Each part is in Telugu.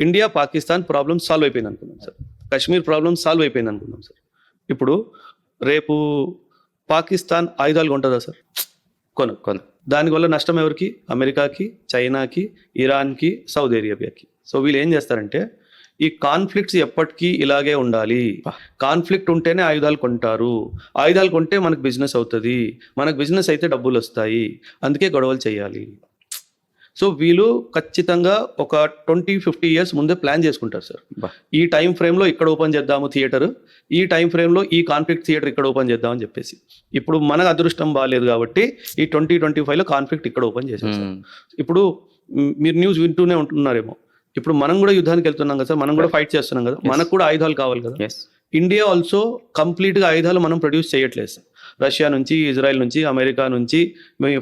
ఇండియా పాకిస్తాన్ ప్రాబ్లం సాల్వ్ అయిపోయింది అనుకున్నాం సార్, కశ్మీర్ ప్రాబ్లం సాల్వ్ అయిపోయింది అనుకున్నాం సార్. ఇప్పుడు రేపు పాకిస్తాన్ ఆయుధాలు కొంటుందా సార్? కొన దానివల్ల నష్టం ఎవరికి? అమెరికాకి, చైనాకి, ఇరాన్కి, సౌదీ అరేబియాకి. సో వీళ్ళు ఏం చేస్తారంటే ఈ కాన్ఫ్లిక్ట్స్ ఎప్పటికీ ఇలాగే ఉండాలి, కాన్ఫ్లిక్ట్ ఉంటేనే ఆయుధాలు కొంటారు, ఆయుధాలు కొంటే మనకు బిజినెస్ అవుతుంది, మనకు బిజినెస్ అయితే డబ్బులు వస్తాయి, అందుకే గొడవలు చేయాలి. సో వీళ్ళు ఖచ్చితంగా ఒక 20-50 years ముందే ప్లాన్ చేసుకుంటారు సార్. ఈ టైం ఫ్రేమ్లో ఇక్కడ ఓపెన్ చేద్దాము థియేటర్, ఈ టైం ఫ్రేమ్లో ఈ కాన్ఫ్లిక్ట్ థియేటర్ ఇక్కడ ఓపెన్ చేద్దామని చెప్పేసి. ఇప్పుడు మనకు అదృష్టం బాగాలేదు కాబట్టి ఈ 2025లో కాన్ఫ్లిక్ట్ ఇక్కడ ఓపెన్ చేసాం సార్. ఇప్పుడు మీరు న్యూస్ వింటూనే ఉంటున్నారేమో, ఇప్పుడు మనం కూడా యుద్ధానికి వెళ్తున్నాం కదా సార్, మనం కూడా ఫైట్ చేస్తున్నాం కదా, మనకు కూడా ఆయుధాలు కావాలి కదా. ఇండియా ఆల్సో కంప్లీట్గా ఆయుధాలు మనం ప్రొడ్యూస్ చేయట్లేదు సార్. రష్యా నుంచి, ఇజ్రాయెల్ నుంచి, అమెరికా నుంచి,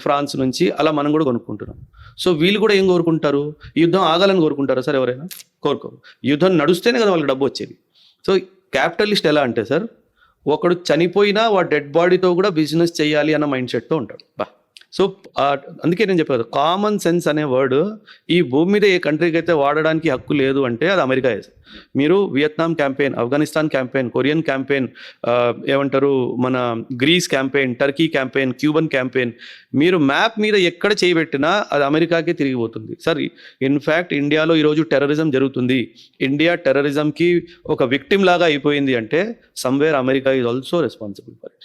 ఫ్రాన్స్ నుంచి అలా మనం కూడా కొనుక్కుంటున్నాం. సో వీళ్ళు కూడా ఏం కోరుకుంటారు? ఈ యుద్ధం ఆగాలని కోరుకుంటారా సార్? ఎవరైనా కోరుకోరు. యుద్ధం నడుస్తేనే కదా వాళ్ళకి డబ్బు వచ్చేది. సో క్యాపిటలిస్ట్ ఎలా అంటే సార్, ఒకడు చనిపోయినా వాడు డెడ్ బాడీతో కూడా బిజినెస్ చేయాలి అన్న మైండ్ సెట్తో ఉంటాడు. సో అందుకే నేను చెప్పాను, కామన్ సెన్స్ అనే వర్డ్ ఈ భూమి మీద ఏ కంట్రీకి అయితే వాడడానికి హక్కు లేదు అంటే అది అమెరికా. మీరు Vietnam campaign, Afghanistan campaign, Korean campaign, ఏమంటారు మన Greece campaign, Turkey campaign, Cuban campaign, మీరు మ్యాప్ మీద ఎక్కడ చేయబెట్టినా అది అమెరికాకే తిరిగిపోతుంది సార్. ఇన్ఫ్యాక్ట్ ఇండియాలో ఈరోజు టెర్రరిజం జరుగుతుంది, ఇండియా టెర్రరిజంకి ఒక విక్టిమ్ లాగా అయిపోయింది అంటే somewhere America is also responsible for it.